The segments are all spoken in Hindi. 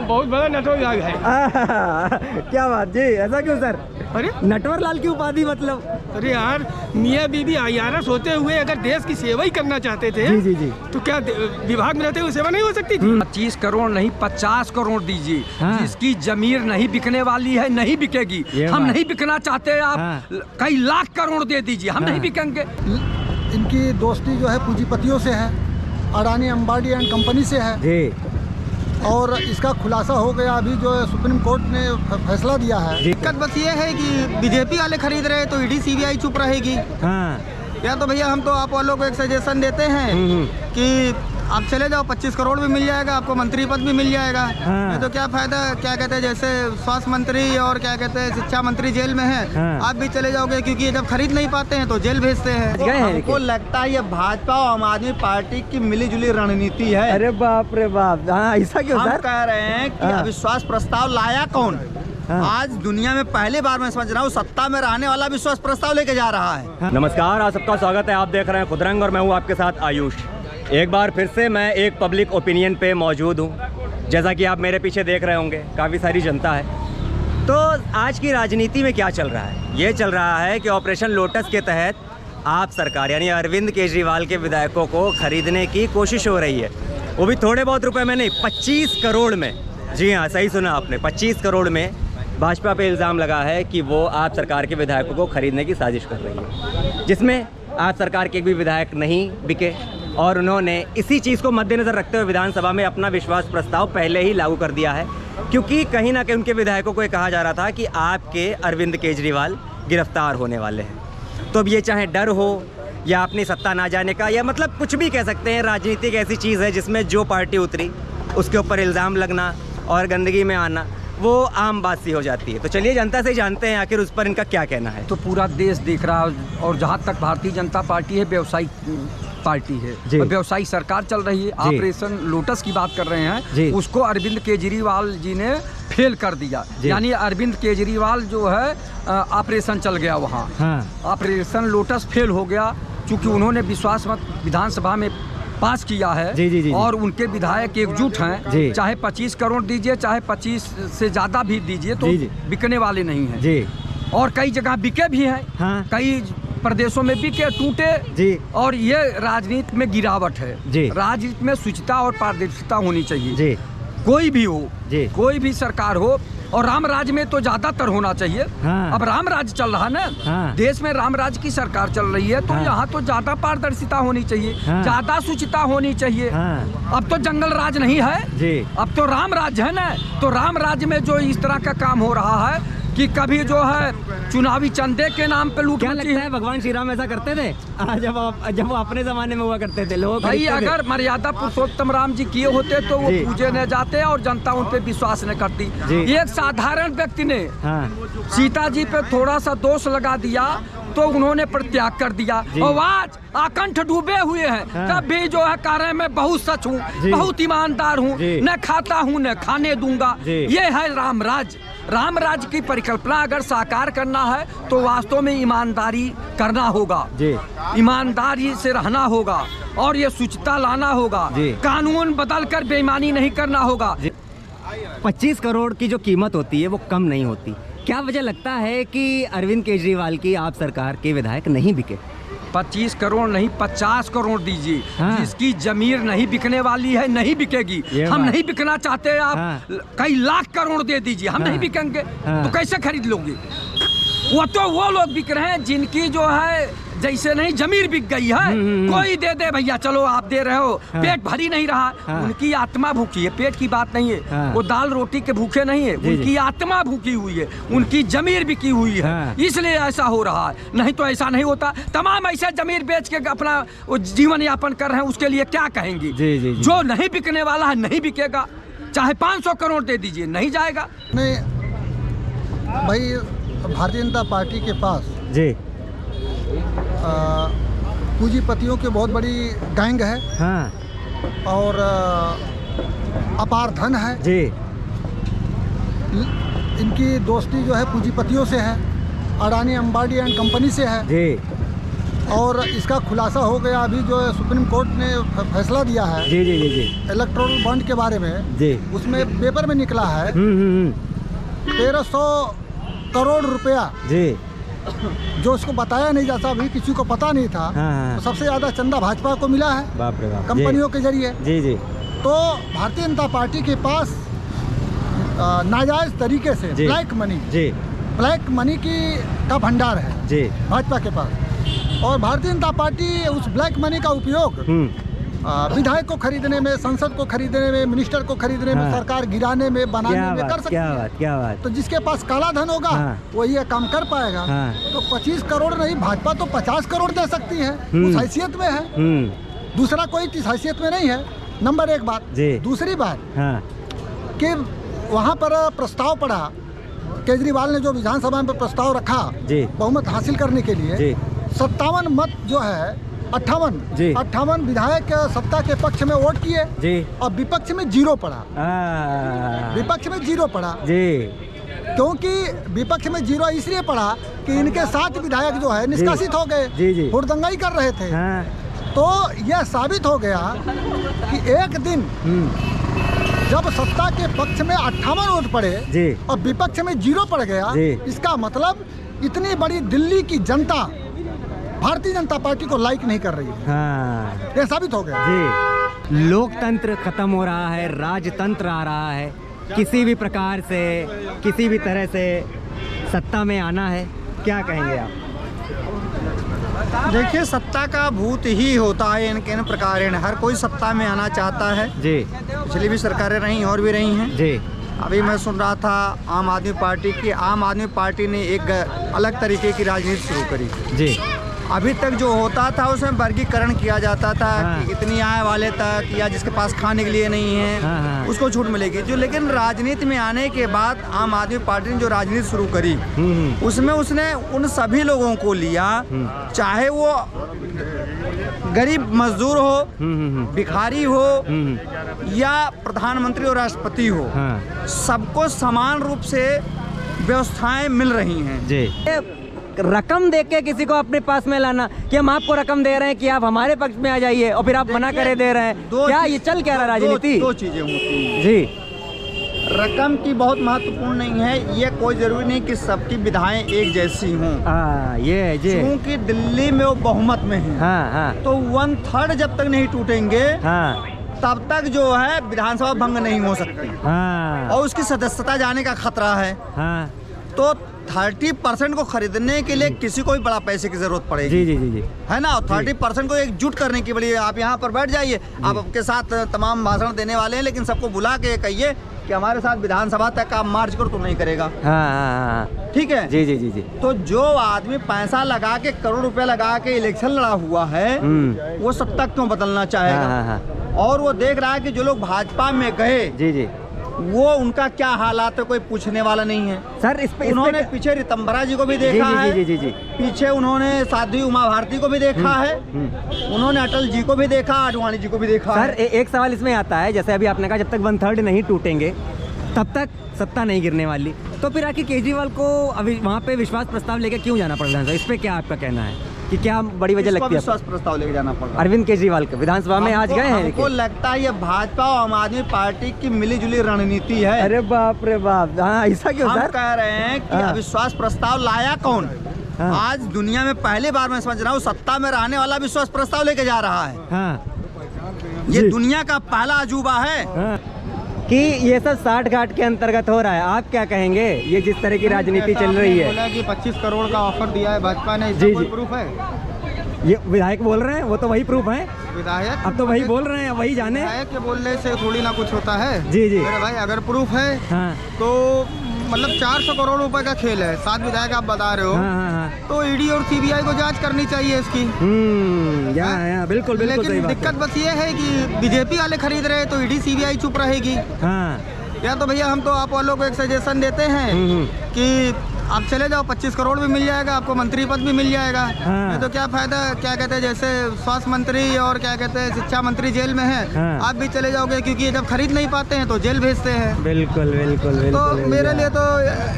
बहुत बड़ा नटवर लाल है। क्या बात जी, ऐसा क्यों सर? अरे नटवर लाल की उपाधि मतलब? अरे यार, मियाँ बीबी IRS होते हुए अगर देश की सेवा ही करना चाहते थे जी जी जी, तो क्या विभाग में रहते हुए सेवा नहीं हो सकती थी? 25 करोड़ नहीं 50 करोड़ दीजिए। हाँ। जिसकी जमीर नहीं बिकने वाली है नहीं बिकेगी। हम नहीं बिकना चाहते, आप हाँ। कई लाख करोड़ दे दीजिए, हम नहीं बिकेंगे। इनकी दोस्ती जो है पूंजीपतियों से है, अडानी अंबानी एंड कंपनी से है जी और इसका खुलासा हो गया। अभी जो है सुप्रीम कोर्ट ने फैसला दिया है। दिक्कत बस ये है कि बीजेपी वाले खरीद रहे तो ईडी CBI चुप रहेगी। हाँ, या तो भैया हम तो आप वालों को एक सजेशन देते हैं कि आप चले जाओ, 25 करोड़ भी मिल जाएगा आपको, मंत्री पद भी मिल जाएगा। हाँ। नहीं तो क्या फायदा, क्या कहते हैं जैसे स्वास्थ्य मंत्री और क्या कहते हैं शिक्षा मंत्री जेल में है, हाँ। आप भी चले जाओगे क्योंकि ये जब खरीद नहीं पाते हैं तो जेल भेजते हैं। गए हैं हमको लगता है ये भाजपा और आम आदमी पार्टी की मिलीजुली रणनीति है। अरे बाप रे बाप, हाँ ऐसा क्यों हम सर? कह रहे हैं कि हाँ। अविश्वास प्रस्ताव लाया कौन? हाँ। आज दुनिया में पहली बार मैं समझ रहा हूँ सत्ता में रहने वाला विश्वास प्रस्ताव लेके जा रहा है। नमस्कार, आप सबका स्वागत है। आप देख रहे हैं खुदरंग और मैं हूँ आपके साथ आयुष। एक बार फिर से मैं एक पब्लिक ओपिनियन पे मौजूद हूँ। जैसा कि आप मेरे पीछे देख रहे होंगे, काफ़ी सारी जनता है। तो आज की राजनीति में क्या चल रहा है? ये चल रहा है कि ऑपरेशन लोटस के तहत आप सरकार यानी अरविंद केजरीवाल के विधायकों को खरीदने की कोशिश हो रही है। वो भी थोड़े बहुत रुपए में नहीं, 25 करोड़ में। जी हाँ, सही सुना आपने, 25 करोड़ में भाजपा पे इल्ज़ाम लगा है कि वो आप सरकार के विधायकों को खरीदने की साजिश कर रही है, जिसमें आप सरकार के एक भी विधायक नहीं बिके। और उन्होंने इसी चीज़ को मद्देनज़र रखते हुए विधानसभा में अपना विश्वास प्रस्ताव पहले ही लागू कर दिया है, क्योंकि कहीं ना कहीं उनके विधायकों को ये कहा जा रहा था कि आपके अरविंद केजरीवाल गिरफ्तार होने वाले हैं। तो अब ये चाहे डर हो या अपनी सत्ता ना जाने का, या मतलब कुछ भी कह सकते हैं, राजनीति एक ऐसी चीज़ है जिसमें जो पार्टी उतरी उसके ऊपर इल्ज़ाम लगना और गंदगी में आना वो आम बात सी हो जाती है। तो चलिए जनता से जानते हैं आखिर उस पर इनका क्या कहना है। तो पूरा देश देख रहा है, और जहाँ तक भारतीय जनता पार्टी है व्यवसायिक पार्टी है और व्यवसायिक सरकार चल रही है। ऑपरेशन लोटस की बात कर रहे हैं, उसको अरविंद केजरीवाल जी ने फेल कर दिया। यानी अरविंद केजरीवाल जो है ऑपरेशन चल गया वहाँ। हाँ। ऑपरेशन लोटस फेल हो गया क्योंकि उन्होंने विश्वास मत विधानसभा में पास किया है। जी। और उनके विधायक एकजुट हैं, चाहे 25 करोड़ दीजिए चाहे 25 से ज़्यादा भी दीजिए तो बिकने वाले नहीं हैं। और कई जगह बिके भी हैं। हाँ। कई प्रदेशों में बिके, टूटे। और ये राजनीति में गिरावट है। राजनीति में शुचिता और पारदर्शिता होनी चाहिए। कोई भी हो, कोई भी सरकार हो, और राम राज्य में तो ज्यादातर होना चाहिए। हाँ। अब राम राज्य चल रहा है ना। हाँ। देश में राम राज्य की सरकार चल रही है तो हाँ। यहाँ तो ज्यादा पारदर्शिता होनी चाहिए। हाँ। ज्यादा शुचिता होनी चाहिए। हाँ। अब तो जंगल राज नहीं है, अब तो राम राज्य है ना। तो राम राज्य में जो इस तरह का काम हो रहा है कि कभी जो है चुनावी चंदे के नाम पे लूट। क्या लगता है भगवान श्री राम ऐसा करते थे? जब वो अपने जमाने में हुआ करते थे लोग भाई, अगर मर्यादा पुरुषोत्तम राम जी किए होते तो वो पूजे न जाते और जनता उन पे विश्वास न करती। एक साधारण व्यक्ति ने सीता जी पे थोड़ा सा दोष लगा दिया तो उन्होंने परित्याग कर दिया। और आज आकंठ डूबे हुए हैं। तब भी जो है कार्य में बहुत सच हूँ, बहुत ईमानदार हूँ, न खाता हूँ न खाने दूंगा। ये है राम राज। राम राज्य की परिकल्पना अगर साकार करना है तो वास्तव में ईमानदारी करना होगा, ईमानदारी से रहना होगा और ये शुचिता लाना होगा। कानून बदलकर बेईमानी नहीं करना होगा। 25 करोड़ की जो कीमत होती है वो कम नहीं होती। क्या वजह लगता है कि अरविंद केजरीवाल की आप सरकार के विधायक नहीं बिके? 25 करोड़ नहीं 50 करोड़ दीजिए। हाँ। जिसकी जमीर नहीं बिकने वाली है नहीं बिकेगी। हम नहीं बिकना चाहते, आप हाँ। कई लाख करोड़ दे दीजिए, हम नहीं बिकेंगे। तो कैसे खरीद लोगे? वो तो वो लोग बिक रहे हैं जिनकी जो है जैसे नहीं जमीर बिक गई है। कोई दे दे भैया, चलो आप दे रहे हो। हाँ। पेट भरी नहीं रहा। उनकी आत्मा भूखी है, पेट की बात नहीं है। वो दाल रोटी के भूखे नहीं है, उनकी आत्मा भूखी हुई है, उनकी जमीर बिकी हुई है। इसलिए ऐसा हो रहा है, नहीं तो ऐसा नहीं होता। तमाम ऐसे जमीर बेच के अपना जीवन यापन कर रहे हैं, उसके लिए क्या कहेंगे? जो नहीं बिकने वाला है नहीं बिकेगा, चाहे 500 करोड़ दे दीजिए नहीं जाएगा। नहीं भाई, भारतीय जनता पार्टी के पास पूंजीपतियों की बहुत बड़ी गैंग है। हाँ। और अपार धन है। इनकी दोस्ती जो है पूंजीपतियों से है, अडानी अंबानी एंड कंपनी से है। और इसका खुलासा हो गया अभी जो सुप्रीम कोर्ट ने फैसला दिया है जी जी जी जी इलेक्टोरल बॉन्ड के बारे में जी, उसमें पेपर में निकला है 1300 करोड़ रुपया जी, जो उसको बताया नहीं जाता, अभी किसी को पता नहीं था। हाँ। तो सबसे ज़्यादा चंदा भाजपा को मिला है बाप रे बाप, कंपनियों के जरिए। जी जी तो भारतीय जनता पार्टी के पास नाजायज़ तरीके से जी, ब्लैक मनी का भंडार है जी भाजपा के पास। और भारतीय जनता पार्टी उस ब्लैक मनी का उपयोग विधायक को खरीदने में, संसद को खरीदने में, मिनिस्टर को खरीदने में, सरकार गिराने में, बनाने में कर सकती है। क्या बात। तो जिसके पास काला धन होगा वो ये काम कर पाएगा। तो 25 करोड़ नहीं, भाजपा तो 50 करोड़ दे सकती है, उस हैसियत में है। दूसरा कोई इस हैसियत में नहीं है। नंबर एक बात। दूसरी बात कि वहाँ पर प्रस्ताव पड़ा, केजरीवाल ने जो विधानसभा में प्रस्ताव रखा बहुमत हासिल करने के लिए, 57 मत जो है 58 विधायक सत्ता के पक्ष में वोट किए और विपक्ष में 0 पड़ा। विपक्ष में 0 पड़ा क्योंकि विपक्ष में 0 इसलिए पड़ा कि इनके 7 विधायक जो है निष्कासित हो गए, हुड़दंगाई कर रहे थे। तो यह साबित हो गया कि एक दिन जब सत्ता के पक्ष में 58 वोट पड़े और विपक्ष में 0 पड़ गया, इसका मतलब इतनी बड़ी दिल्ली की जनता भारतीय जनता पार्टी को लाइक नहीं कर रही है। ये साबित हो गया जी। लोकतंत्र खत्म हो रहा है, राजतंत्र आ रहा है। किसी भी प्रकार से, किसी भी तरह से सत्ता में आना है, क्या कहेंगे आप? देखिए, सत्ता का भूत ही होता है इन प्रकार। हर कोई सत्ता में आना चाहता है जी। पिछली भी सरकारें रही और भी रही हैं जी। अभी मैं सुन रहा था आम आदमी पार्टी की, आम आदमी पार्टी ने एक अलग तरीके की राजनीति शुरू करी जी। अभी तक जो होता था उसमें वर्गीकरण किया जाता था कि इतनी आय वाले तक, या जिसके पास खाने के लिए नहीं है उसको छूट मिलेगी जो। लेकिन राजनीति में आने के बाद आम आदमी पार्टी ने जो राजनीति शुरू करी उसमें उसने उन सभी लोगों को लिया, चाहे वो गरीब मजदूर हो, भिखारी हो या प्रधानमंत्री और राष्ट्रपति हो, सबको समान रूप से व्यवस्थाएं मिल रही हैं जी। रकम दे के किसी को अपने पास में लाना कि हम आपको रकम दे रहे हैं कि आप हमारे पक्ष में आ जाइए और फिर आप मना करे दे रहे हैं, क्या ये चल क्या रहा राजनीति? दो चीजें होती हैं जी। रकम की बहुत महत्वपूर्ण नहीं है, ये कोई जरूरी नहीं कि सबकी विधाएं एक जैसी हों। ये क्योंकि दिल्ली में वो बहुमत में है, तो 1/3 जब तक नहीं टूटेंगे तब तक जो है विधानसभा भंग नहीं हो सकती और उसकी सदस्यता जाने का खतरा है। तो 30% को खरीदने के लिए किसी को भी बड़ा पैसे की जरूरत पड़ेगी जी, है ना। 30% को एकजुट करने के लिए आप यहाँ पर बैठ जाइए, आप आपके साथ तमाम भाषण देने वाले हैं, लेकिन सबको बुला के कहिए कि हमारे साथ विधानसभा तक आप मार्च करो, तो नहीं करेगा। ठीक है जी जी जी जी। तो जो आदमी पैसा लगा के, करोड़ रुपया लगा के इलेक्शन लड़ा हुआ है, वो सत्ता क्यों बदलना चाहेगा? और वो देख रहा है कि जो लोग भाजपा में गए जी जी, वो उनका क्या हालात है, कोई पूछने वाला नहीं है सर। उन्होंने पीछे रितंबरा जी को भी देखा है जी। पीछे उन्होंने साध्वी उमा भारती को भी देखा है, उन्होंने अटल जी को भी देखा, आडवाणी जी को भी देखा सर। एक सवाल इसमें आता है, जैसे अभी आपने कहा जब तक 1/3 नहीं टूटेंगे तब तक सत्ता नहीं गिरने वाली, तो फिर आखिर केजरीवाल को अभी वहाँ पे विश्वास प्रस्ताव लेकर क्यों जाना पड़ रहा है? इस पे क्या आपका कहना है कि क्या बड़ी वजह लगती है? विश्वास प्रस्ताव लेके जाना पड़ रहा है अरविंद केजरीवाल को विधानसभा में आज गए हैं। हमको लगता है ये भाजपा और आम आदमी पार्टी की मिलीजुली रणनीति है। अरे बाप रे बाप, ऐसा क्यों सर? हम कह रहे हैं कि अविश्वास प्रस्ताव लाया कौन? आज दुनिया में पहली बार मैं समझ रहा हूँ सत्ता में रहने वाला विश्वास प्रस्ताव लेके जा रहा है। ये दुनिया का पहला अजूबा है कि ये सब 60 घाट के अंतर्गत हो रहा है। आप क्या कहेंगे, ये जिस तरह की राजनीति चल रही है? बोला कि 25 करोड़ का ऑफर दिया है भाजपा ने, इसका कोई प्रूफ है? ये विधायक बोल रहे हैं, वो तो वही प्रूफ है। विधायक अब तो वही बोल रहे हैं, वही जाने। विधायक के बोलने से थोड़ी ना कुछ होता है जी जी। अरे भाई, अगर प्रूफ है तो मतलब 400 करोड़ रुपए का खेल है। 7 विधायक आप बता रहे हो, तो ईडी और सीबीआई को जांच करनी चाहिए इसकी। बिल्कुल। लेकिन दिक्कत बस ये है कि बीजेपी वाले खरीद रहे हैं तो ईडी सीबीआई चुप रहेगी। या तो भैया हम तो आप वालों को एक सजेशन देते हैं कि आप चले जाओ, 25 करोड़ भी मिल जाएगा आपको, मंत्री पद भी मिल जाएगा। नहीं तो क्या फायदा, क्या कहते हैं, जैसे स्वास्थ्य मंत्री और क्या कहते हैं शिक्षा मंत्री जेल में है, आप भी चले जाओगे, क्योंकि ये जब खरीद नहीं पाते हैं तो जेल भेजते हैं। बिल्कुल बिल्कुल तो बिल्कुल। मेरे लिए तो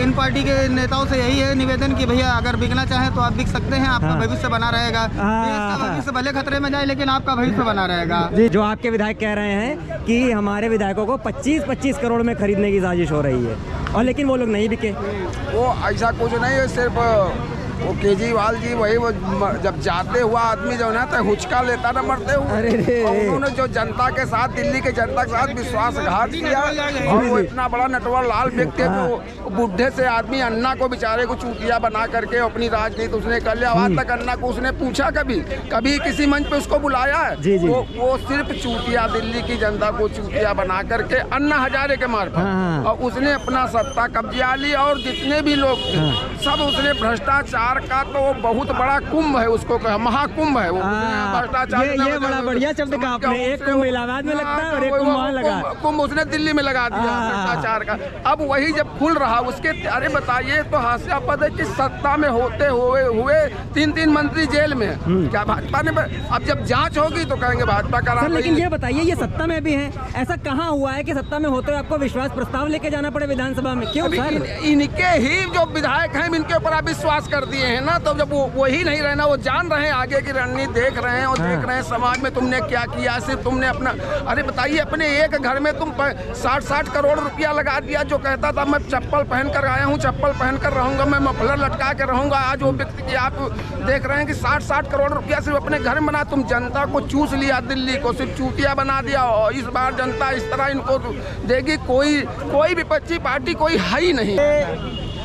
इन पार्टी के नेताओं से यही है निवेदन कि भैया अगर बिकना चाहें तो आप बिक सकते हैं, आपका भविष्य बना रहेगा। देश का भविष्य भले खतरे में जाए लेकिन आपका भविष्य बना रहेगा। जी, जो आपके विधायक कह रहे हैं कि हमारे विधायकों को 25-25 करोड़ में खरीदने की साजिश हो रही है, और लेकिन वो लोग नहीं बिके। वो ऐसा कुछ नहीं है, सिर्फ वो केजरीवाल जी वही वो जब जाते हुआ आदमी जो है तो हुचका लेता ना मरते हुए। अरे रे। और उन्होंने जो जनता के साथ, दिल्ली के जनता के साथ विश्वासघात किया, और वो इतना बड़ा नटवर लाल व्यक्ति है कि वो बुढ़े से आदमी अन्ना को बेचारे को चूतिया बना करके अपनी राजनीति उसने कर लिया। आज तक अन्ना को उसने पूछा कभी किसी मंच पे उसको बुलाया है? जी जी। वो सिर्फ चूतिया, दिल्ली की जनता को चूतिया बना करके अन्ना हजारे के मार्फत, और उसने अपना सत्ता कब्जा ली, और जितने भी लोग सब उसने भ्रष्टाचार का तो बहुत बड़ा कुंभ है, उसको महाकुंभ है वो भ्रष्टाचार। ये बड़ा बढ़िया शब्द कहा आपने, एक कुंभ इलाहाबाद में लगता है और एक कुंभ वहाँ लगा। कुंभ उसने दिल्ली में लगा दिया भ्रष्टाचार का। अब वही जब खुल रहा उसके, अरे बताइए तो हास्यास्पद है कि सत्ता में होते हुए 3 मंत्री जेल में है। क्या भाजपा ने, अब जब जांच होगी तो कहेंगे भाजपा करा। लेकिन ये बताइए, ये सत्ता में भी है, ऐसा कहाँ हुआ है कि सत्ता में होते हुए आपको विश्वास प्रस्ताव लेके जाना पड़े विधानसभा में? क्यों सर? इनके ही जो विधायक हैं इनके ऊपर आप विश्वास कर दिए हैं ना, तो जब वो ही नहीं रहना, वो जान रहे हैं आगे की रणनीति, देख रहे हैं और देख रहे हैं समाज में तुमने क्या किया। सिर्फ तुमने अपना, अरे बताइए, अपने एक घर में तुम 60 करोड़ रुपया लगा दिया। जो कहता था मैं चप्पल पहन कर आया हूँ, चप्पल पहन कर रहूंगा, मैं मफलर लटका के रहूंगा, आज वो व्यक्ति की आप देख रहे हैं कि 60 करोड़ रुपया सिर्फ अपने घर में बना। तुम जनता को चूस लिया, दिल्ली को सिर्फ चूतिया बना दिया, और इस बार जनता इस तरह इनको देगी। कोई विपक्षी पार्टी कोई है ही नहीं।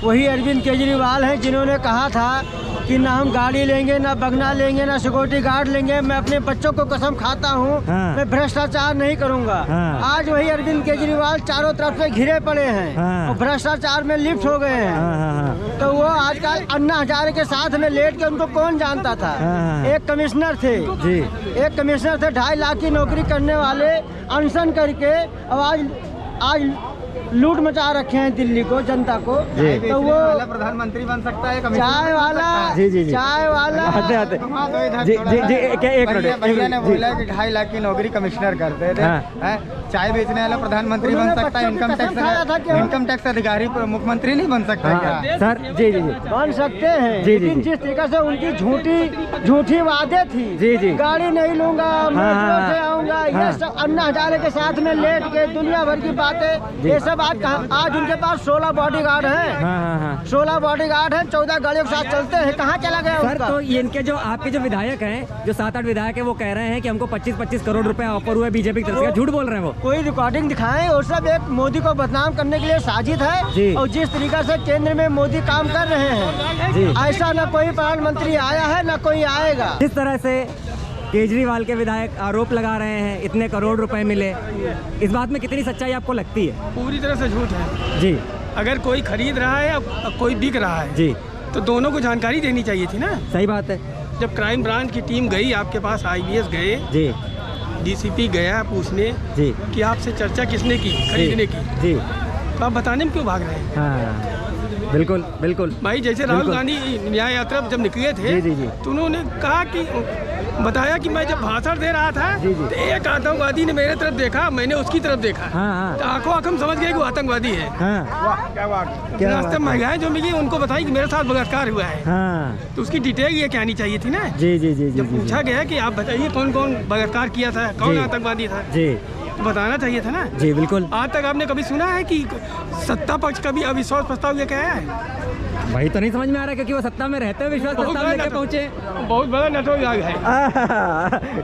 वही अरविंद केजरीवाल हैं जिन्होंने कहा था कि ना हम गाड़ी लेंगे, ना बगना लेंगे, ना सिक्योरिटी गार्ड लेंगे। मैं अपने बच्चों को कसम खाता हूँ, मैं भ्रष्टाचार नहीं करूँगा। आज वही अरविंद केजरीवाल चारों तरफ से घिरे पड़े हैं और भ्रष्टाचार में लिप्त हो गए हैं। तो वो आजकल अन्ना हजारे के साथ में लेट के, उनको कौन जानता था? एक कमिश्नर थे जी, एक कमिश्नर थे 2.5 लाख की नौकरी करने वाले, अनशन करके अब आज लूट मचा रखे हैं दिल्ली को, जनता को। तो वो प्रधानमंत्री बन सकता है, चाय वाला, चाय वाला आते एक मिनट, भैया ने बोला कि 2.5 लाख की नौकरी कमिश्नर करते थे। चाय बेचने वाला प्रधानमंत्री बन सकता है, इनकम टैक्स अधिकारी मुख्यमंत्री नहीं बन सकता क्या? सर जी बन सकते हैं, लेकिन जिस तरीके से उनकी झूठी वादे थी, गाड़ी नहीं लूंगा, मेट्रो से आऊंगा, ये सब अन्ना हजारे के साथ में लेट के दुनिया भर की बातें, ये सब आज उनके पास 16 बॉडीगार्ड हैं। 16 बॉडीगार्ड हैं, 14 गाड़ियों के साथ चलते हैं। कहाँ चला गया सर? तो इनके जो आपके जो विधायक हैं, जो 7-8 विधायक हैं, वो कह रहे हैं कि हमको 25-25 करोड़ रुपए ऑफर हुआ बीजेपी की तरफ से। झूठ बोल रहे हैं वो? कोई रिकॉर्डिंग दिखाएं, और सब एक मोदी को बदनाम करने के लिए साजिश है। और जिस तरीके से केंद्र में मोदी काम कर रहे हैं, ऐसा न कोई प्रधानमंत्री आया है न कोई आएगा। जिस तरह से केजरीवाल के विधायक आरोप लगा रहे हैं इतने करोड़ रुपए मिले, इस बात में कितनी सच्चाई आपको लगती है? पूरी तरह से झूठ है जी। अगर कोई खरीद रहा है या कोई बिक रहा है जी, तो दोनों को जानकारी देनी चाहिए थी ना। सही बात है। जब क्राइम ब्रांच की टीम गई आपके पास, IBS गए जी, DCP गया पूछने जी कि आपसे चर्चा किसने की खरीदने की, जी, तो आप बताने में क्यों भाग रहे हैं? हाँ, बिल्कुल बिल्कुल भाई, जैसे राहुल गांधी न्याय यात्रा जब निकले थे, तो उन्होंने कहा कि बताया कि मैं जब भाषण दे रहा था तो एक आतंकवादी ने मेरे तरफ देखा, मैंने उसकी तरफ देखा। तो आंखों आंखों समझ गए कि वो आतंकवादी है। रास्ते महिलाएं जो मिली उनको बताई कि मेरे साथ बलात्कार हुआ है। तो उसकी डिटेल ये कहनी चाहिए थी ना। जी जी जी। जब पूछा गया कि आप बताइए कौन कौन बलात्कार किया था, कौन आतंकवादी था, जी, तो बताना चाहिए था ना। जी बिल्कुल। आज तक आपने कभी सुना है कि सत्ता पक्ष का भी अविश्वास प्रस्ताव लेके आया है? वही तो नहीं समझ में आ रहा क्योंकि वो सत्ता में रहते हुए विश्वास प्रस्ताव लेके पहुंचे। बहुत बड़ा नटवर लाल है।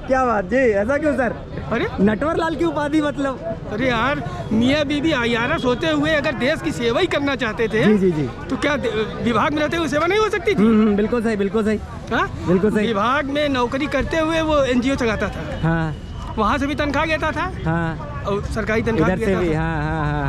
क्या बात जी, ऐसा क्यों सर? अरे नटवर लाल की उपाधि मतलब? अरे यार, मियाँ बीबी IRS होते हुए अगर देश की सेवा ही करना चाहते थे, जी जी जी, तो क्या विभाग में रहते हुए सेवा नहीं हो सकती थी? बिल्कुल सही, बिल्कुल सही। हाँ, बिल्कुल सही। विभाग में नौकरी करते हुए वो NGO चलाता था। हाँ, वहाँ से भी तनख्वाह लेता था। हाँ, और सरकारी तनख्वाह इधर से भी। हाँ हाँ हाँ।